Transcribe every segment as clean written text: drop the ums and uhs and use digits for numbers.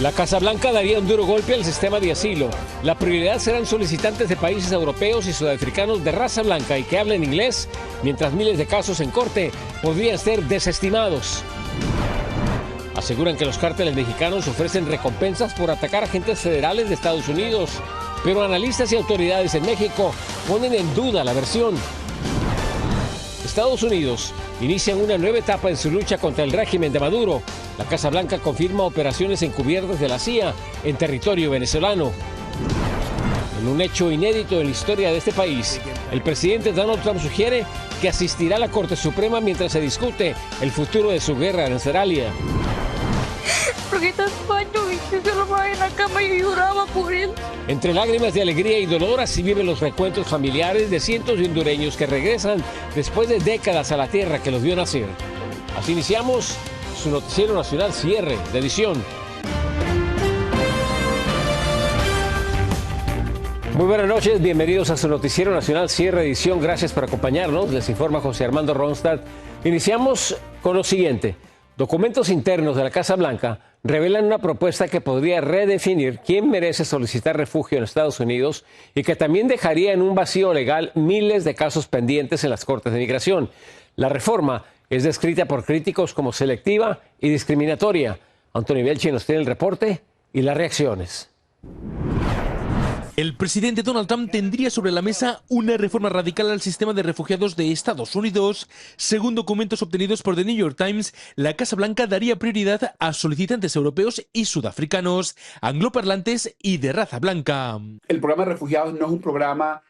La Casa Blanca daría un duro golpe al sistema de asilo. La prioridad serán solicitantes de países europeos y sudafricanos de raza blanca y que hablen inglés, mientras miles de casos en corte podrían ser desestimados. Aseguran que los cárteles mexicanos ofrecen recompensas por atacar agentes federales de Estados Unidos, pero analistas y autoridades en México ponen en duda la versión. Estados Unidos inician una nueva etapa en su lucha contra el régimen de Maduro. La Casa Blanca confirma operaciones encubiertas de la CIA en territorio venezolano. En un hecho inédito en la historia de este país, el presidente Donald Trump sugiere que asistirá a la Corte Suprema mientras se discute el futuro de su guerra arancelaria. Porque tanto años y se lo va en la cama y lloraba por él. Entre lágrimas de alegría y dolor, así viven los recuentos familiares de cientos de hondureños que regresan después de décadas a la tierra que los vio nacer. Así iniciamos su noticiero nacional cierre de edición. Muy buenas noches, bienvenidos a su noticiero nacional cierre de edición. Gracias por acompañarnos. Les informa José Armando Ronstadt. Iniciamos con lo siguiente. Documentos internos de la Casa Blanca revelan una propuesta que podría redefinir quién merece solicitar refugio en Estados Unidos y que también dejaría en un vacío legal miles de casos pendientes en las Cortes de Migración. La reforma es descrita por críticos como selectiva y discriminatoria. Antonio Belchi nos tiene el reporte y las reacciones. El presidente Donald Trump tendría sobre la mesa una reforma radical al sistema de refugiados de Estados Unidos. Según documentos obtenidos por The New York Times, la Casa Blanca daría prioridad a solicitantes europeos y sudafricanos, angloparlantes y de raza blanca. El programa de refugiados no es un programa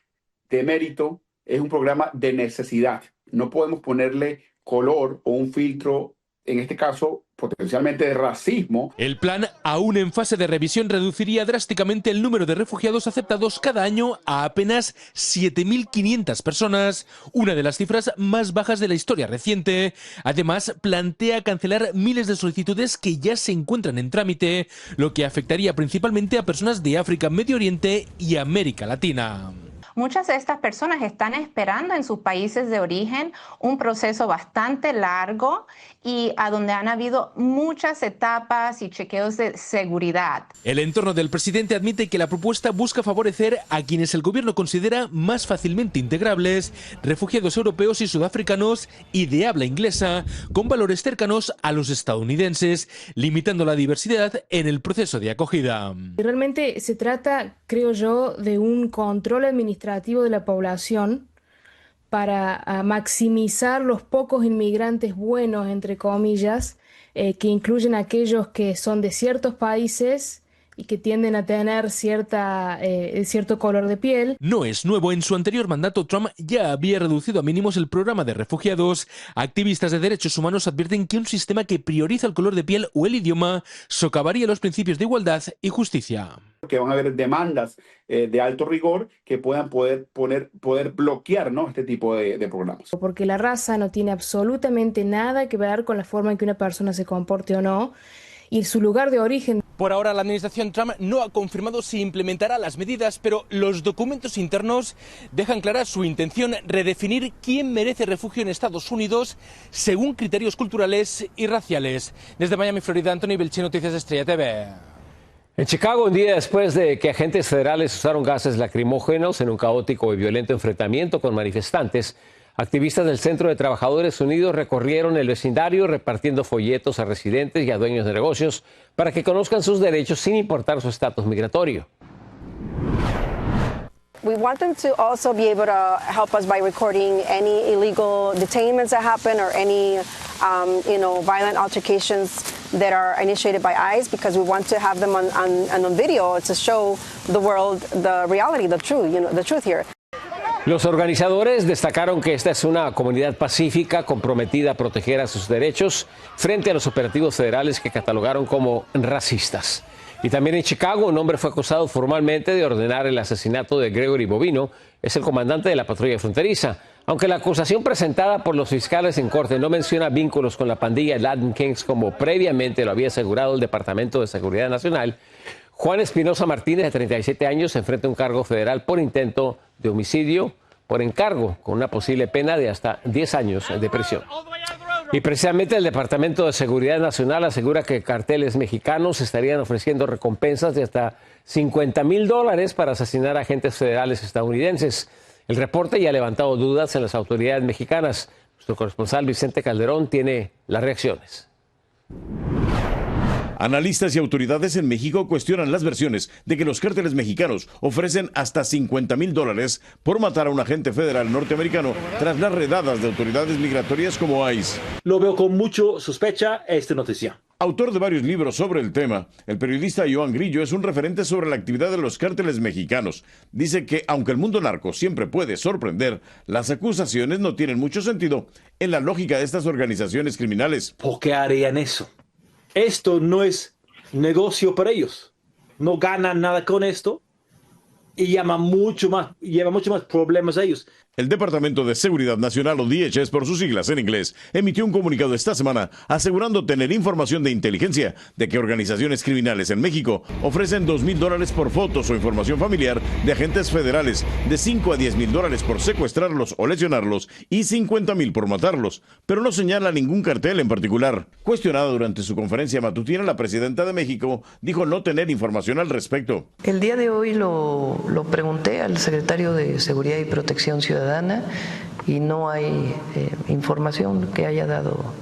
de mérito, es un programa de necesidad. No podemos ponerle color o un filtro, en este caso, potencialmente de racismo. El plan, aún en fase de revisión, reduciría drásticamente el número de refugiados aceptados cada año a apenas 7.500 personas, una de las cifras más bajas de la historia reciente. Además, plantea cancelar miles de solicitudes que ya se encuentran en trámite, lo que afectaría principalmente a personas de África, Medio Oriente y América Latina. Muchas de estas personas están esperando en sus países de origen un proceso bastante largo y a donde han habido muchas etapas y chequeos de seguridad. El entorno del presidente admite que la propuesta busca favorecer a quienes el gobierno considera más fácilmente integrables, refugiados europeos y sudafricanos y de habla inglesa, con valores cercanos a los estadounidenses, limitando la diversidad en el proceso de acogida. Realmente se trata, creo yo, de un control administrativo de la población para maximizar los pocos inmigrantes buenos, entre comillas, que incluyen aquellos que son de ciertos países y que tienden a tener cierto color de piel. No es nuevo. En su anterior mandato, Trump ya había reducido a mínimos el programa de refugiados. Activistas de derechos humanos advierten que un sistema que prioriza el color de piel o el idioma socavaría los principios de igualdad y justicia. Que van a haber demandas de alto rigor que puedan poder bloquear, ¿no?, este tipo de programas. Porque la raza no tiene absolutamente nada que ver con la forma en que una persona se comporte o no, y su lugar de origen. Por ahora, la administración Trump no ha confirmado si implementará las medidas, pero los documentos internos dejan clara su intención: redefinir quién merece refugio en Estados Unidos según criterios culturales y raciales. Desde Miami, Florida, Antonio Belchi, Noticias Estrella TV. En Chicago, un día después de que agentes federales usaron gases lacrimógenos en un caótico y violento enfrentamiento con manifestantes, activistas del Centro de Trabajadores Unidos recorrieron el vecindario repartiendo folletos a residentes y a dueños de negocios para que conozcan sus derechos sin importar su estatus migratorio. We want them to also be able to help us by recording any illegal detainments that happen or any, violent altercations that are initiated by ICE, because we want to have them on video to show the world the reality, the truth here. Los organizadores destacaron que esta es una comunidad pacífica comprometida a proteger a sus derechos frente a los operativos federales que catalogaron como racistas. Y también en Chicago, un hombre fue acusado formalmente de ordenar el asesinato de Gregory Bovino. Es el comandante de la patrulla fronteriza. Aunque la acusación presentada por los fiscales en corte no menciona vínculos con la pandilla Latin Kings como previamente lo había asegurado el Departamento de Seguridad Nacional, Juan Espinosa Martínez, de 37 años, se enfrenta a un cargo federal por intento de homicidio por encargo, con una posible pena de hasta 10 años de prisión. Y precisamente el Departamento de Seguridad Nacional asegura que carteles mexicanos estarían ofreciendo recompensas de hasta $50,000 para asesinar a agentes federales estadounidenses. El reporte ya ha levantado dudas en las autoridades mexicanas. Nuestro corresponsal Vicente Calderón tiene las reacciones. Analistas y autoridades en México cuestionan las versiones de que los cárteles mexicanos ofrecen hasta $50,000 por matar a un agente federal norteamericano tras las redadas de autoridades migratorias como ICE. Lo veo con mucho sospecha esta noticia. Autor de varios libros sobre el tema, el periodista Joan Grillo es un referente sobre la actividad de los cárteles mexicanos. Dice que, aunque el mundo narco siempre puede sorprender, las acusaciones no tienen mucho sentido en la lógica de estas organizaciones criminales. ¿Por qué harían eso? Esto no es negocio para ellos. No ganan nada con esto y lleva mucho más problemas a ellos. El Departamento de Seguridad Nacional, o DHS por sus siglas en inglés, emitió un comunicado esta semana asegurando tener información de inteligencia de que organizaciones criminales en México ofrecen $2,000 por fotos o información familiar de agentes federales, de $5,000 a $10,000 por secuestrarlos o lesionarlos y $50,000 por matarlos, pero no señala ningún cartel en particular. Cuestionada durante su conferencia matutina, la presidenta de México dijo no tener información al respecto. El día de hoy lo pregunté al secretario de Seguridad y Protección Ciudadana y no hay información que haya dado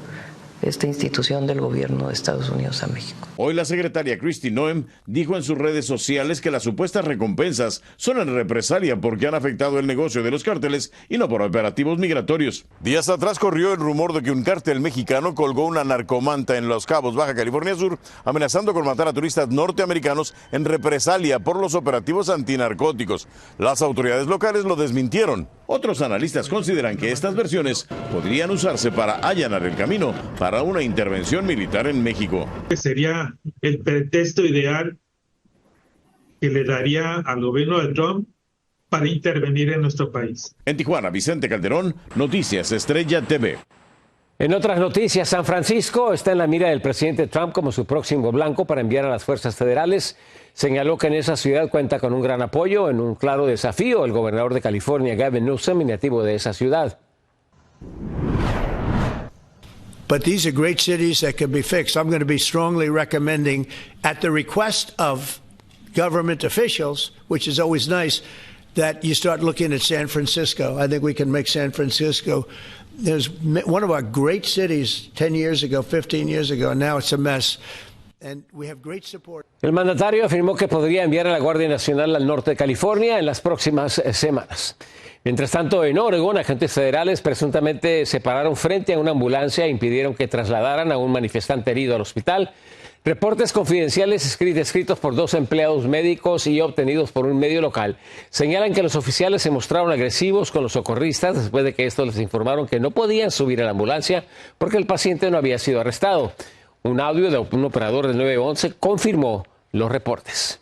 esta institución del gobierno de Estados Unidos a México. Hoy la secretaria Kristi Noem dijo en sus redes sociales que las supuestas recompensas son en represalia porque han afectado el negocio de los cárteles y no por operativos migratorios. Días atrás corrió el rumor de que un cártel mexicano colgó una narcomanta en Los Cabos, Baja California Sur, amenazando con matar a turistas norteamericanos en represalia por los operativos antinarcóticos. Las autoridades locales lo desmintieron. Otros analistas consideran que estas versiones podrían usarse para allanar el camino para una intervención militar en México. Sería el pretexto ideal que le daría al gobierno de Trump para intervenir en nuestro país. En Tijuana, Vicente Calderón, Noticias Estrella TV. En otras noticias, San Francisco está en la mira del presidente Trump como su próximo blanco para enviar a las fuerzas federales. Señaló que en esa ciudad cuenta con un gran apoyo en un claro desafío el gobernador de California, Gavin Newsom, nativo de esa ciudad. But these are great cities that can be fixed. I'm going to be strongly recommending, at the request of government officials, which is always nice, that you start looking at San Francisco. I think we can make San Francisco. There's one of our great cities 10 years ago, 15 years ago, and now it's a mess. And we have great support. El mandatario afirmó que podría enviar a la Guardia Nacional al norte de California en las próximas semanas. Mientras tanto, en Oregón, agentes federales presuntamente se pararon frente a una ambulancia e impidieron que trasladaran a un manifestante herido al hospital. Reportes confidenciales escritos por 2 empleados médicos y obtenidos por un medio local señalan que los oficiales se mostraron agresivos con los socorristas después de que estos les informaron que no podían subir a la ambulancia porque el paciente no había sido arrestado. Un audio de un operador del 911 confirmó los reportes.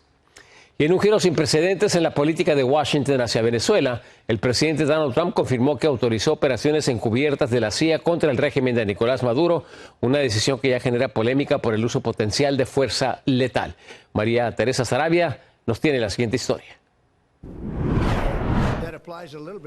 Y en un giro sin precedentes en la política de Washington hacia Venezuela, el presidente Donald Trump confirmó que autorizó operaciones encubiertas de la CIA contra el régimen de Nicolás Maduro, una decisión que ya genera polémica por el uso potencial de fuerza letal. María Teresa Sarabia nos tiene la siguiente historia.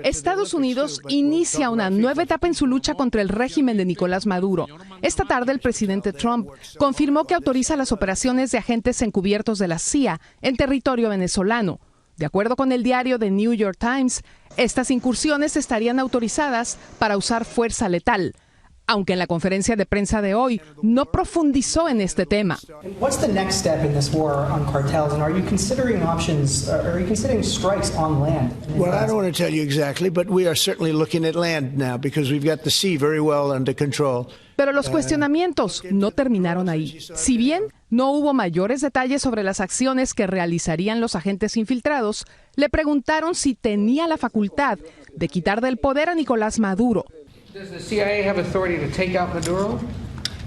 Estados Unidos inicia una nueva etapa en su lucha contra el régimen de Nicolás Maduro. Esta tarde el presidente Trump confirmó que autoriza las operaciones de agentes encubiertos de la CIA en territorio venezolano. De acuerdo con el diario The New York Times, estas incursiones estarían autorizadas para usar fuerza letal, aunque en la conferencia de prensa de hoy no profundizó en este tema. What's the next step in this war on cartels, and are you considering options? Are you considering strikes on land? Well, I don't want to tell you exactly, but we are certainly looking at land now because we've got the sea very well under control. Pero los cuestionamientos no terminaron ahí. Si bien no hubo mayores detalles sobre las acciones que realizarían los agentes infiltrados, le preguntaron si tenía la facultad de quitar del poder a Nicolás Maduro. Does the CIA have authority to take out Maduro?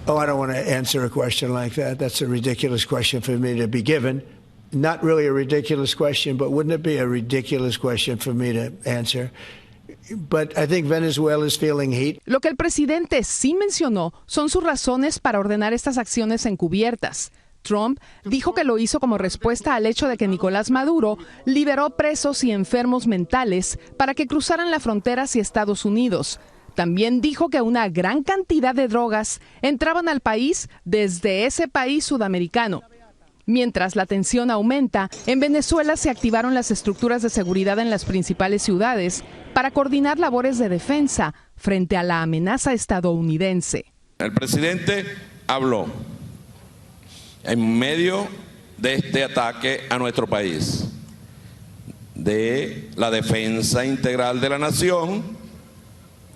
Oh, I don't want to answer a question like that. That's a ridiculous question for me to be given. Not really a ridiculous question, but wouldn't it be a ridiculous question for me to answer? But I think Venezuela is feeling heat. Lo que el presidente sí mencionó son sus razones para ordenar estas acciones encubiertas. Trump dijo que lo hizo como respuesta al hecho de que Nicolás Maduro liberó presos y enfermos mentales para que cruzaran la frontera hacia Estados Unidos. También dijo que una gran cantidad de drogas entraban al país desde ese país sudamericano. Mientras la tensión aumenta, en Venezuela se activaron las estructuras de seguridad en las principales ciudades para coordinar labores de defensa frente a la amenaza estadounidense. El presidente habló en medio de este ataque a nuestro país de la defensa integral de la nación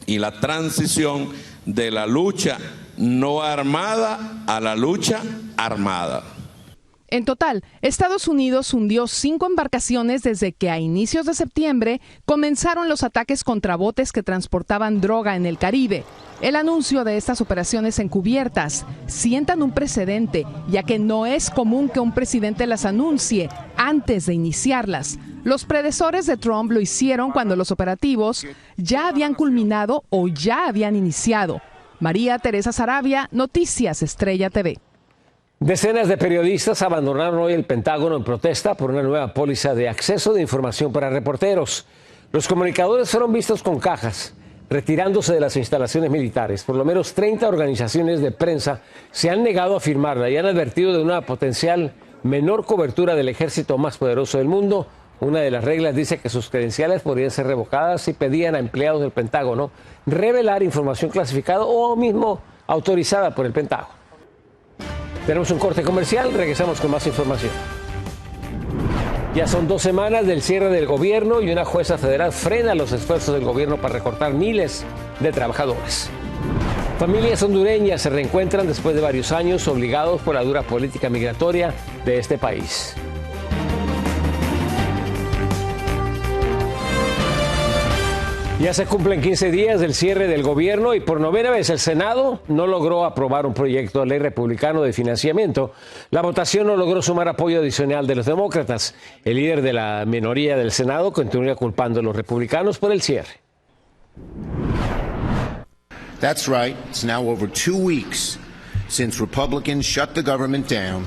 y la transición de la lucha no armada a la lucha armada. En total, Estados Unidos hundió 5 embarcaciones desde que a inicios de septiembre comenzaron los ataques contra botes que transportaban droga en el Caribe. El anuncio de estas operaciones encubiertas sientan un precedente, ya que no es común que un presidente las anuncie antes de iniciarlas. Los predecesores de Trump lo hicieron cuando los operativos ya habían culminado o ya habían iniciado. María Teresa Saravia, Noticias Estrella TV. Decenas de periodistas abandonaron hoy el Pentágono en protesta por una nueva póliza de acceso de información para reporteros. Los comunicadores fueron vistos con cajas, retirándose de las instalaciones militares. Por lo menos 30 organizaciones de prensa se han negado a firmarla y han advertido de una potencial menor cobertura del ejército más poderoso del mundo. Una de las reglas dice que sus credenciales podrían ser revocadas si pedían a empleados del Pentágono revelar información clasificada o mismo autorizada por el Pentágono. Tenemos un corte comercial, regresamos con más información. Ya son 2 semanas del cierre del gobierno y una jueza federal frena los esfuerzos del gobierno para recortar miles de trabajadores. Familias hondureñas se reencuentran después de varios años obligados por la dura política migratoria de este país. Ya se cumplen 15 días del cierre del gobierno y por 9ª vez el Senado no logró aprobar un proyecto de ley republicano de financiamiento. La votación no logró sumar apoyo adicional de los demócratas. El líder de la minoría del Senado continúa culpando a los republicanos por el cierre. That's right. It's now over 2 weeks since Republicans shut the government down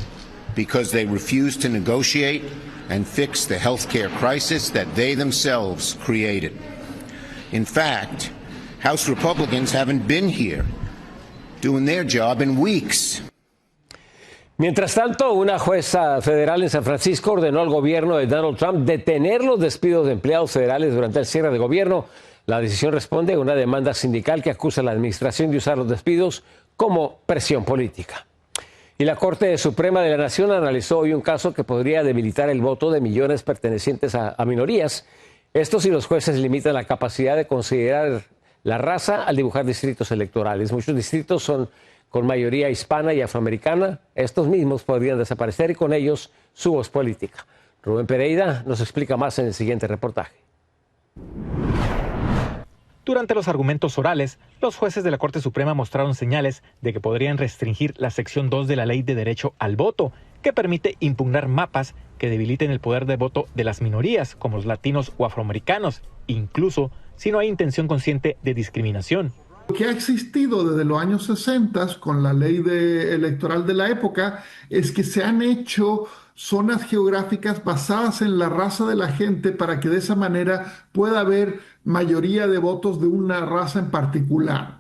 because they refused to negotiate and fix the healthcare crisis that they themselves created. In fact, House Republicans haven't been here doing their job in weeks. Mientras tanto, una jueza federal en San Francisco ordenó al gobierno de Donald Trump detener los despidos de empleados federales durante el cierre de gobierno. La decisión responde a una demanda sindical que acusa a la administración de usar los despidos como presión política. Y la Corte Suprema de la Nación analizó hoy un caso que podría debilitar el voto de millones pertenecientes a minorías. Esto si los jueces limitan la capacidad de considerar la raza al dibujar distritos electorales. Muchos distritos son con mayoría hispana y afroamericana. Estos mismos podrían desaparecer y con ellos su voz política. Rubén Pereira nos explica más en el siguiente reportaje. Durante los argumentos orales, los jueces de la Corte Suprema mostraron señales de que podrían restringir la sección 2 de la Ley de Derecho al Voto, que permite impugnar mapas que debiliten el poder de voto de las minorías, como los latinos o afroamericanos, incluso si no hay intención consciente de discriminación. Lo que ha existido desde los años 60 con la ley electoral de la época es que se han hecho zonas geográficas basadas en la raza de la gente para que de esa manera pueda haber mayoría de votos de una raza en particular,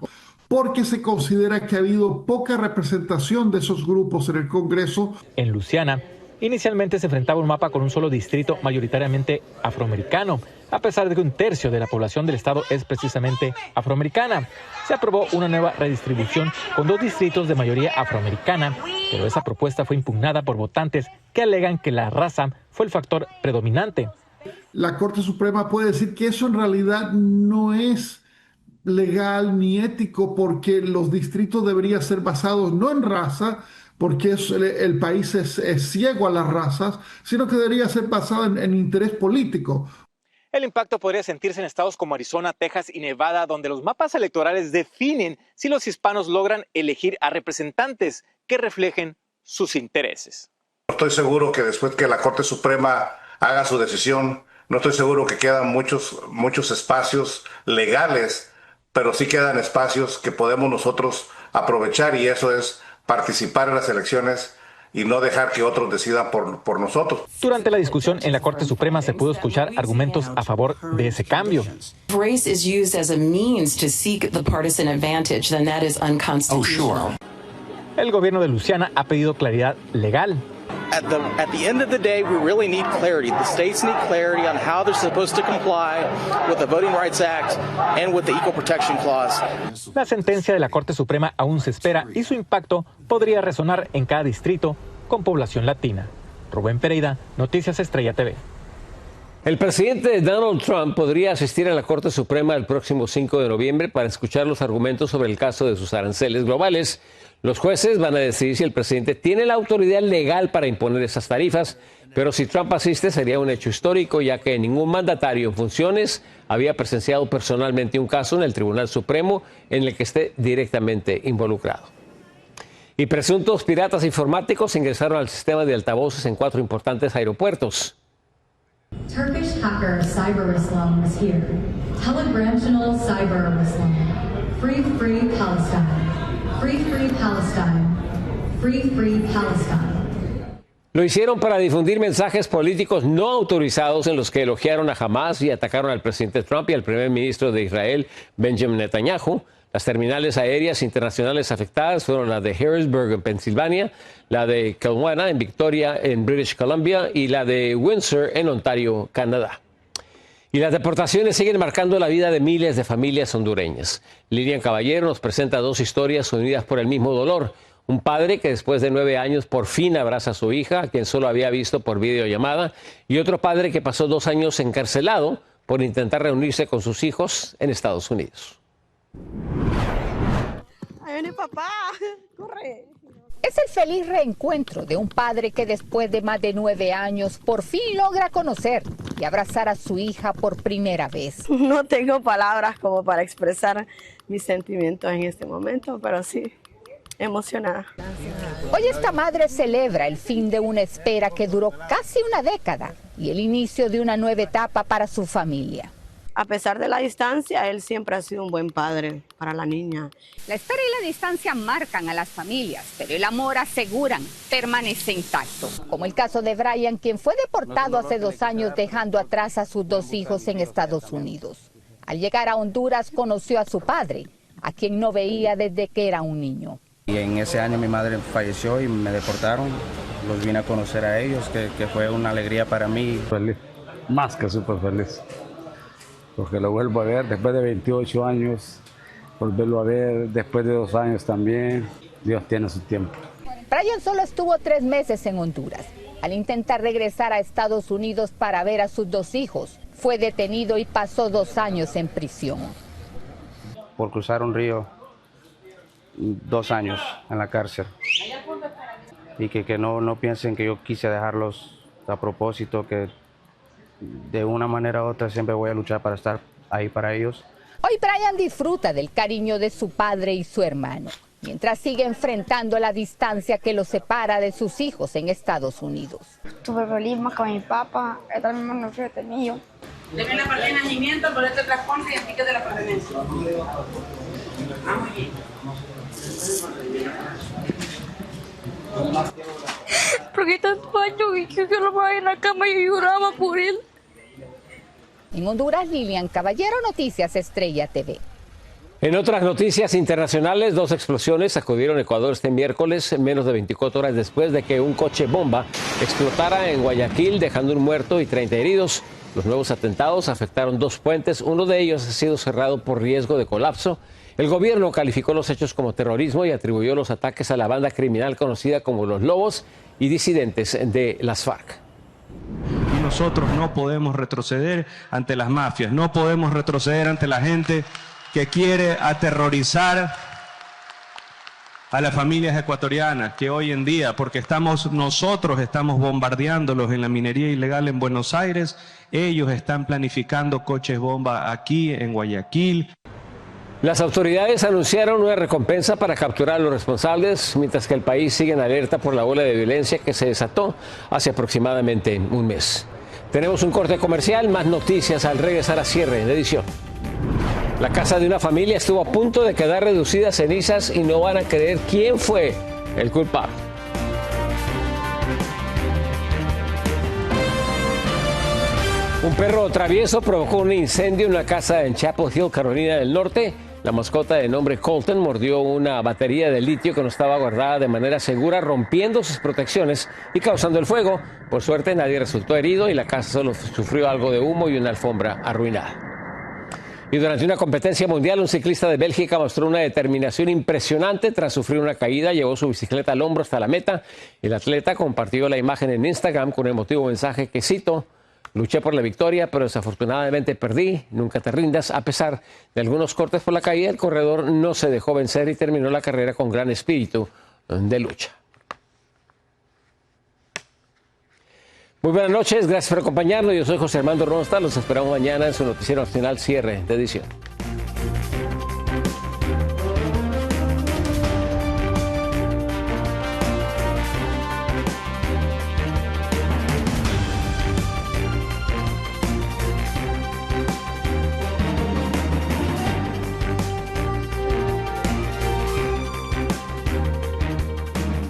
porque se considera que ha habido poca representación de esos grupos en el Congreso. En Luisiana, inicialmente se enfrentaba un mapa con un solo distrito mayoritariamente afroamericano, a pesar de que 1/3 de la población del estado es precisamente afroamericana. Se aprobó una nueva redistribución con 2 distritos de mayoría afroamericana, pero esa propuesta fue impugnada por votantes que alegan que la raza fue el factor predominante. La Corte Suprema puede decir que eso en realidad no es legal ni ético, porque los distritos deberían ser basados no en raza, porque el país es ciego a las razas, sino que debería ser basado en interés político. El impacto podría sentirse en estados como Arizona, Texas y Nevada, donde los mapas electorales definen si los hispanos logran elegir a representantes que reflejen sus intereses. Estoy seguro que después que la Corte Suprema haga su decisión, no estoy seguro que quedan muchos espacios legales, pero sí quedan espacios que podemos nosotros aprovechar, y eso es participar en las elecciones y no dejar que otros decidan por nosotros. Durante la discusión en la Corte Suprema se pudo escuchar argumentos a favor de ese cambio. Race is used as a means to seek the partisan advantage, then that is unconstitutional. El gobierno de Luisiana ha pedido claridad legal. At the end of the day, we really need clarity. The states need clarity on how they're supposed to comply with the Voting Rights Act and with the Equal Protection Clause. La sentencia de la Corte Suprema aún se espera y su impacto podría resonar en cada distrito con población latina. Rubén Pereira, Noticias Estrella TV. El presidente Donald Trump podría asistir a la Corte Suprema el próximo 5 de noviembre para escuchar los argumentos sobre el caso de sus aranceles globales. Los jueces van a decidir si el presidente tiene la autoridad legal para imponer esas tarifas, pero si Trump asiste sería un hecho histórico, ya que ningún mandatario en funciones había presenciado personalmente un caso en el Tribunal Supremo en el que esté directamente involucrado. Y presuntos piratas informáticos ingresaron al sistema de altavoces en 4 importantes aeropuertos. Turkish hacker Cyber Islam is here. Telegram-channel Cyber Islam. Free Palestine. Free Palestine. Free Palestine. Lo hicieron para difundir mensajes políticos no autorizados en los que elogiaron a Hamas y atacaron al presidente Trump y al primer ministro de Israel, Benjamin Netanyahu. Las terminales aéreas internacionales afectadas fueron la de Harrisburg en Pensilvania, la de Kelowna en Victoria en British Columbia y la de Windsor en Ontario, Canadá. Y las deportaciones siguen marcando la vida de miles de familias hondureñas. Lilian Caballero nos presenta 2 historias unidas por el mismo dolor. Un padre que después de 9 años por fin abraza a su hija, a quien solo había visto por videollamada, y otro padre que pasó 2 años encarcelado por intentar reunirse con sus hijos en Estados Unidos. ¡Ahí viene papá! ¡Corre! Es el feliz reencuentro de un padre que después de más de 9 años por fin logra conocer y abrazar a su hija por primera vez. No tengo palabras como para expresar mis sentimientos en este momento, pero sí, emocionada. Hoy esta madre celebra el fin de una espera que duró casi una década y el inicio de una nueva etapa para su familia. A pesar de la distancia, él siempre ha sido un buen padre para la niña. La espera y la distancia marcan a las familias, pero el amor, aseguran, permanece intacto. Como el caso de Brian, quien fue deportado hace 2 años dejando atrás a sus 2 hijos en Estados Unidos. Al llegar a Honduras conoció a su padre, a quien no veía desde que era un niño. Y en ese año mi madre falleció y me deportaron. Los vine a conocer a ellos, que fue una alegría para mí. Feliz, más que súper feliz. Porque lo vuelvo a ver después de 28 años, volverlo a ver después de 2 años también. Dios tiene su tiempo. Brian solo estuvo 3 meses en Honduras. Al intentar regresar a Estados Unidos para ver a sus 2 hijos, fue detenido y pasó 2 años en prisión. Por cruzar un río, 2 años en la cárcel. Y que no piensen que yo quise dejarlos a propósito, que de una manera u otra siempre voy a luchar para estar ahí para ellos. Hoy Brian disfruta del cariño de su padre y su hermano, mientras sigue enfrentando la distancia que lo separa de sus hijos en Estados Unidos. Estuve feliz más con mi papá, él también me fue detenido. Deme la parte de nacimiento, por este transporte y el ticket de la pertenencia. Porque tantos años y yo lo veía en la cama y lloraba por él. En Honduras, Lilian Caballero, Noticias Estrella TV. En otras noticias internacionales, 2 explosiones sacudieron Ecuador este miércoles, menos de 24 horas después de que un coche bomba explotara en Guayaquil, dejando un muerto y 30 heridos. Los nuevos atentados afectaron 2 puentes, uno de ellos ha sido cerrado por riesgo de colapso. El gobierno calificó los hechos como terrorismo y atribuyó los ataques a la banda criminal conocida como Los Lobos y disidentes de las FARC. Y nosotros no podemos retroceder ante las mafias, no podemos retroceder ante la gente que quiere aterrorizar a las familias ecuatorianas, que hoy en día, porque nosotros estamos bombardeándolos en la minería ilegal en Buenos Aires, ellos están planificando coches bomba aquí en Guayaquil. Las autoridades anunciaron una recompensa para capturar a los responsables, mientras que el país sigue en alerta por la ola de violencia que se desató hace aproximadamente un mes. Tenemos un corte comercial, más noticias al regresar a cierre de edición. La casa de una familia estuvo a punto de quedar reducida a cenizas y no van a creer quién fue el culpable. Un perro travieso provocó un incendio en una casa en Chapel Hill, Carolina del Norte. La mascota de nombre Colton mordió una batería de litio que no estaba guardada de manera segura, rompiendo sus protecciones y causando el fuego. Por suerte nadie resultó herido y la casa solo sufrió algo de humo y una alfombra arruinada. Y durante una competencia mundial, un ciclista de Bélgica mostró una determinación impresionante tras sufrir una caída. Llevó su bicicleta al hombro hasta la meta. El atleta compartió la imagen en Instagram con un emotivo mensaje que cito: luché por la victoria, pero desafortunadamente perdí. Nunca te rindas. A pesar de algunos cortes por la caída, el corredor no se dejó vencer y terminó la carrera con gran espíritu de lucha. Muy buenas noches, gracias por acompañarnos. Yo soy José Armando Ronsta. Los esperamos mañana en su Noticiero Nacional, cierre de edición.